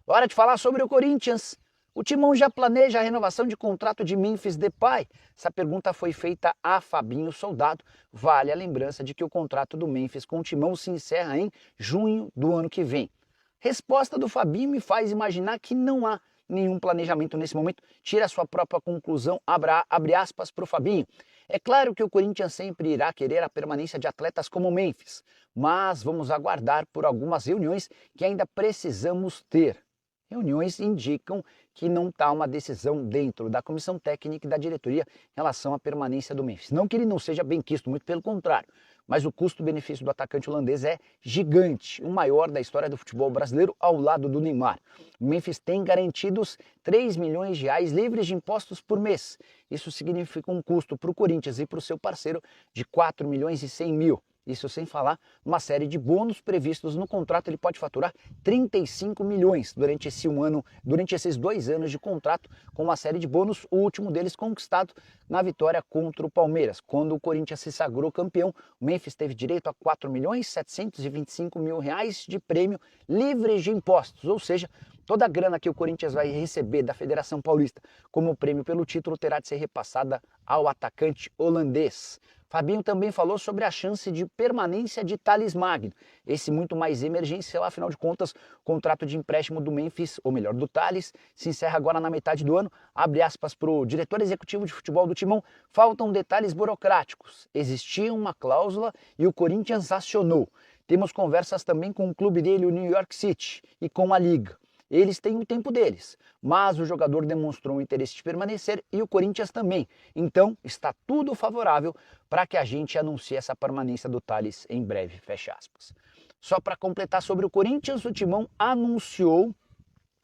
Hora de falar sobre o Corinthians. O Timão já planeja a renovação de contrato de Memphis Depay? Essa pergunta foi feita a Fabinho Soldado. Vale a lembrança de que o contrato do Memphis com o Timão se encerra em junho do ano que vem. Resposta do Fabinho me faz imaginar que não há nenhum planejamento nesse momento. Tira a sua própria conclusão, abre aspas para o Fabinho. É claro que o Corinthians sempre irá querer a permanência de atletas como Memphis, mas vamos aguardar por algumas reuniões que ainda precisamos ter. Reuniões indicam que não está uma decisão dentro da comissão técnica e da diretoria em relação à permanência do Memphis. Não que ele não seja bem quisto, muito pelo contrário, mas o custo-benefício do atacante holandês é gigante, o maior da história do futebol brasileiro ao lado do Neymar. O Memphis tem garantidos 3 milhões de reais livres de impostos por mês. Isso significa um custo para o Corinthians e para o seu parceiro de 4 milhões e 100 mil. Isso sem falar uma série de bônus previstos no contrato. Ele pode faturar 35 milhões durante esses 2 anos de contrato, com uma série de bônus, o último deles conquistado na vitória contra o Palmeiras. Quando o Corinthians se sagrou campeão, o Memphis teve direito a 4 milhões 725 mil reais de prêmio livres de impostos, ou seja, toda a grana que o Corinthians vai receber da Federação Paulista como prêmio pelo título terá de ser repassada ao atacante holandês. Fabinho também falou sobre a chance de permanência de Thales Magno, esse muito mais emergencial, afinal de contas, o contrato de empréstimo do Memphis, ou melhor, do Thales, se encerra agora na metade do ano. Abre aspas para o diretor executivo de futebol do Timão, faltam detalhes burocráticos. Existia uma cláusula e o Corinthians acionou. Temos conversas também com o clube dele, o New York City, e com a Liga. Eles têm o tempo deles, mas o jogador demonstrou um interesse de permanecer e o Corinthians também. Então, está tudo favorável para que a gente anuncie essa permanência do Thales em breve, fecha aspas. Só para completar sobre o Corinthians, o Timão anunciou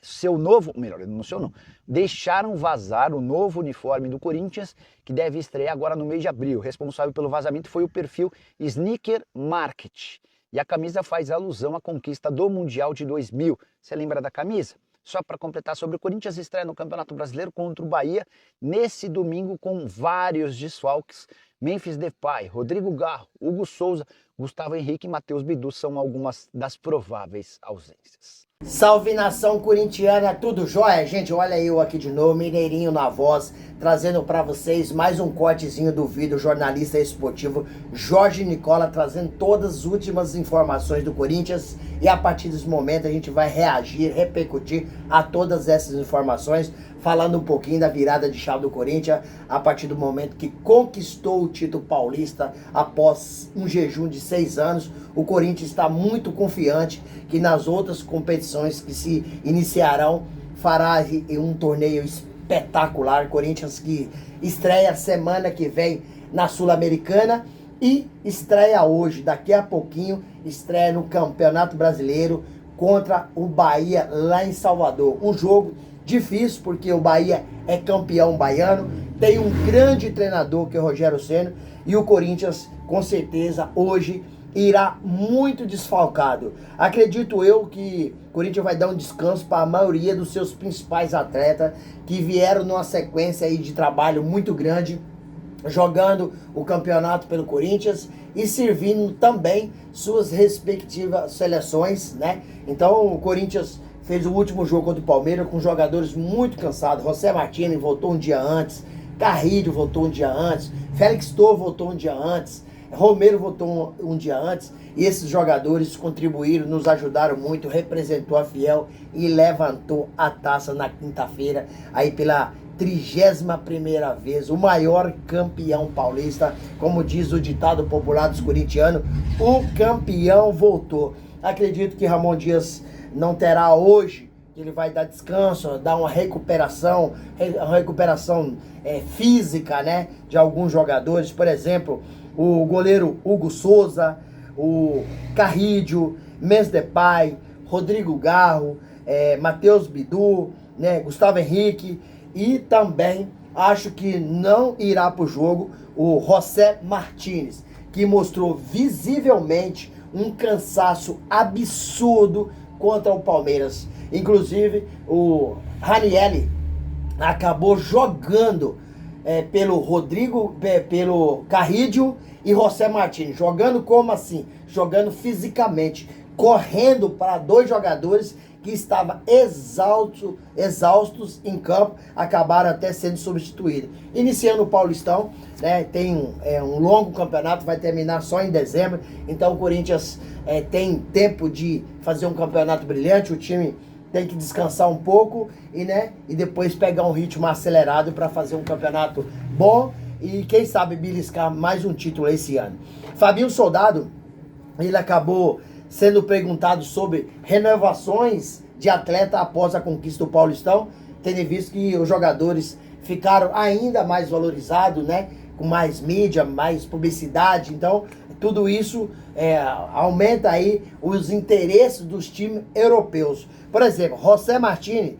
seu novo, melhor, anunciou não, deixaram vazar o novo uniforme do Corinthians, que deve estrear agora no mês de abril. O responsável pelo vazamento foi o perfil Sneaker Market. E a camisa faz alusão à conquista do Mundial de 2000. Você lembra da camisa? Só para completar sobre o Corinthians, estreia no Campeonato Brasileiro contra o Bahia nesse domingo com vários desfalques. Memphis Depay, Rodrigo Garro, Hugo Souza, Gustavo Henrique e Matheus Bidu são algumas das prováveis ausências. Salve nação corintiana, tudo jóia? Gente, olha eu aqui de novo, Mineirinho na voz, trazendo para vocês mais um cortezinho do vídeo, jornalista esportivo Jorge Nicola, trazendo todas as últimas informações do Corinthians, e a partir desse momento a gente vai reagir, repercutir a todas essas informações, falando um pouquinho da virada de chave do Corinthians, a partir do momento que conquistou o título paulista após um jejum de 6 anos. O Corinthians está muito confiante que nas outras competições que se iniciarão fará um torneio espetacular. Corinthians que estreia semana que vem na Sul-Americana e estreia hoje, daqui a pouquinho, estreia no Campeonato Brasileiro contra o Bahia lá em Salvador. Um jogo difícil porque o Bahia é campeão baiano, tem um grande treinador que é o Rogério Ceni, e o Corinthians com certeza hoje irá muito desfalcado. Acredito eu que o Corinthians vai dar um descanso para a maioria dos seus principais atletas que vieram numa sequência aí de trabalho muito grande, jogando o campeonato pelo Corinthians e servindo também suas respectivas seleções, né? Então o Corinthians fez o último jogo contra o Palmeiras com jogadores muito cansados. José Martins voltou um dia antes, Carrilho voltou um dia antes, Félix Torres voltou um dia antes, Romero voltou um dia antes, e esses jogadores contribuíram, nos ajudaram muito, representou a Fiel e levantou a taça na quinta-feira, aí pela 31ª vez, o maior campeão paulista, como diz o ditado popular dos corintianos, o campeão voltou. Acredito que Ramon Dias não terá hoje, ele vai dar descanso, dar uma recuperação física, né, de alguns jogadores, por exemplo, o goleiro Hugo Souza, o Carrilho, Memphis Depay, Rodrigo Garro, Matheus Bidu, né, Gustavo Henrique, e também acho que não irá para o jogo o José Martins, que mostrou visivelmente um cansaço absurdo contra o Palmeiras. Inclusive o Ranieri acabou jogando pelo Carrilho e José Martins. Jogando como assim? Jogando fisicamente, correndo para 2 jogadores que estavam exaustos em campo, acabaram até sendo substituídos. Iniciando o Paulistão, né, tem um longo campeonato, vai terminar só em dezembro, então o Corinthians tem tempo de fazer um campeonato brilhante, o time tem que descansar um pouco e depois pegar um ritmo acelerado para fazer um campeonato bom e quem sabe beliscar mais um título esse ano. Fabinho Soldado, ele acabou sendo perguntado sobre renovações de atleta após a conquista do Paulistão, tendo visto que os jogadores ficaram ainda mais valorizados, né? Com mais mídia, mais publicidade, então tudo isso aumenta aí os interesses dos times europeus. Por exemplo, José Martini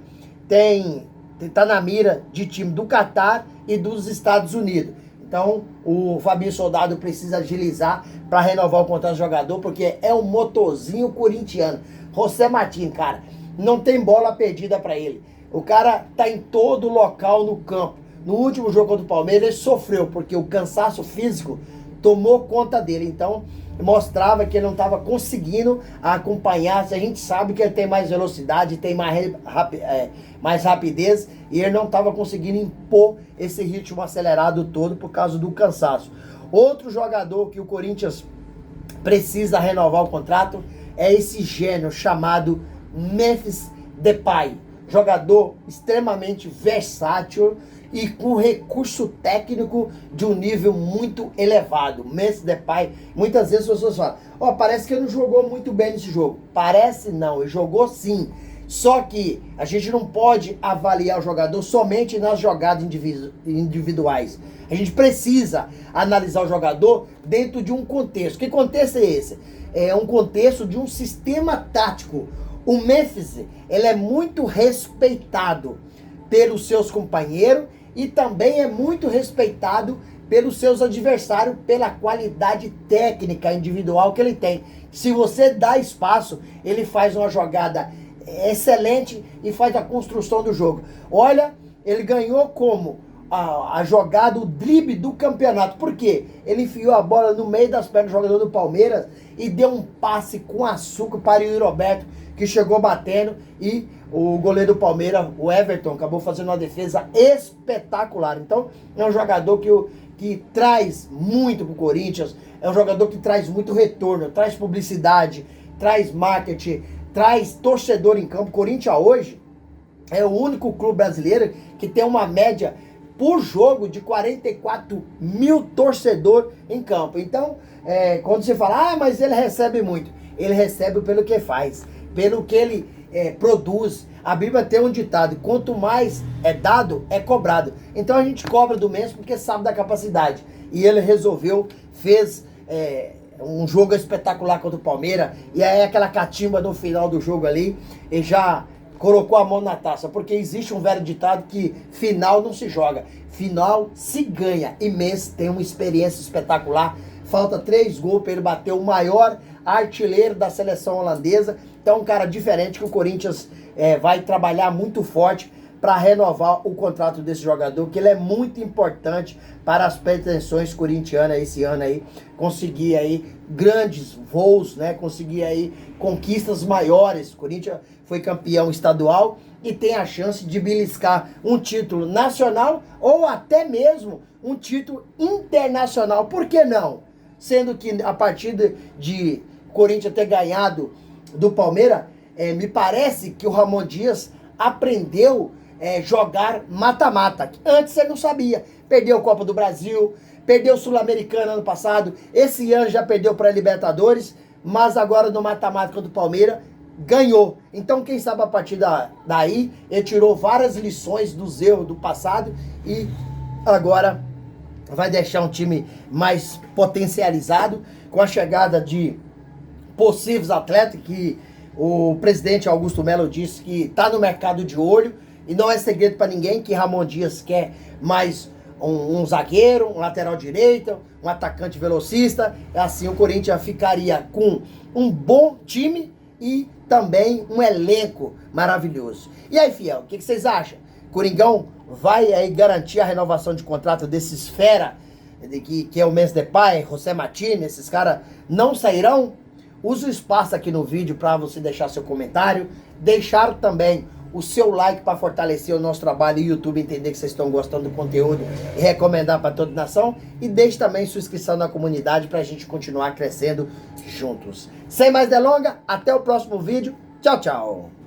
tá na mira de time do Catar e dos Estados Unidos. Então, o Fabinho Soldado precisa agilizar para renovar o contrato do jogador, porque é um motorzinho corintiano. José Martins, cara, não tem bola perdida para ele. O cara tá em todo local no campo. No último jogo contra o Palmeiras, ele sofreu, porque o cansaço físico tomou conta dele. Então, mostrava que ele não estava conseguindo acompanhar. A gente sabe que ele tem mais velocidade, tem mais rapidez, e ele não estava conseguindo impor esse ritmo acelerado todo por causa do cansaço. Outro jogador que o Corinthians precisa renovar o contrato é esse gênio chamado Memphis Depay. Jogador extremamente versátil e com recurso técnico de um nível muito elevado. Memphis Depay, muitas vezes as pessoas falam, parece que ele não jogou muito bem nesse jogo. Parece não, ele jogou sim. Só que a gente não pode avaliar o jogador somente nas jogadas individuais. A gente precisa analisar o jogador dentro de um contexto. Que contexto é esse? É um contexto de um sistema tático. O Memphis, ele é muito respeitado pelos seus companheiros e também é muito respeitado pelos seus adversários pela qualidade técnica individual que ele tem. Se você dá espaço, ele faz uma jogada excelente e faz a construção do jogo. Olha, ele ganhou como a jogada, o drible do campeonato. Por quê? Ele enfiou a bola no meio das pernas do jogador do Palmeiras e deu um passe com açúcar para o Yuri Roberto, que chegou batendo, e o goleiro do Palmeiras, o Everton, acabou fazendo uma defesa espetacular. Então, é um jogador que traz muito pro Corinthians, é um jogador que traz muito retorno, traz publicidade, traz marketing, traz torcedor em campo. O Corinthians hoje é o único clube brasileiro que tem uma média por jogo de 44 mil torcedores em campo. Então, quando você fala, mas ele recebe muito, ele recebe pelo que faz, pelo que ele produz. A Bíblia tem um ditado, quanto mais é dado, é cobrado. Então a gente cobra do mesmo porque sabe da capacidade. E ele resolveu, fez um jogo espetacular contra o Palmeiras, e aí aquela catimba no final do jogo ali, e já colocou a mão na taça, porque existe um velho ditado que final não se joga, final se ganha, e Messi tem uma experiência espetacular, falta 3 gols para ele bater o maior artilheiro da seleção holandesa. Então um cara diferente que o Corinthians vai trabalhar muito forte para renovar o contrato desse jogador, que ele é muito importante para as pretensões corintianas esse ano aí, conseguir aí grandes voos, né? Conseguir aí conquistas maiores. O Corinthians foi campeão estadual e tem a chance de beliscar um título nacional ou até mesmo um título internacional. Por que não? Sendo que a partir de Corinthians ter ganhado do Palmeiras, me parece que o Ramon Dias aprendeu jogar mata-mata. Antes ele não sabia. Perdeu a Copa do Brasil, perdeu o Sul-Americano ano passado, esse ano já perdeu para a Libertadores, mas agora no mata-mata do Palmeiras ganhou. Então quem sabe a partir daí ele tirou várias lições dos erros do passado e agora vai deixar um time mais potencializado com a chegada de possíveis atletas que o presidente Augusto Melo disse que está no mercado de olho. E não é segredo para ninguém que Ramon Dias quer mais um zagueiro, um lateral direito, um atacante velocista. Assim o Corinthians ficaria com um bom time e também um elenco maravilhoso. E aí, fiel, o que vocês acham? Coringão vai aí garantir a renovação de contrato desses fera, que é o Memphis Depay, José Martins, esses caras não sairão? Use o espaço aqui no vídeo para você deixar seu comentário. deixar também o seu like para fortalecer o nosso trabalho e o YouTube entender que vocês estão gostando do conteúdo e recomendar para toda a nação. E deixe também sua inscrição na comunidade para a gente continuar crescendo juntos. Sem mais delongas, até o próximo vídeo. Tchau, tchau!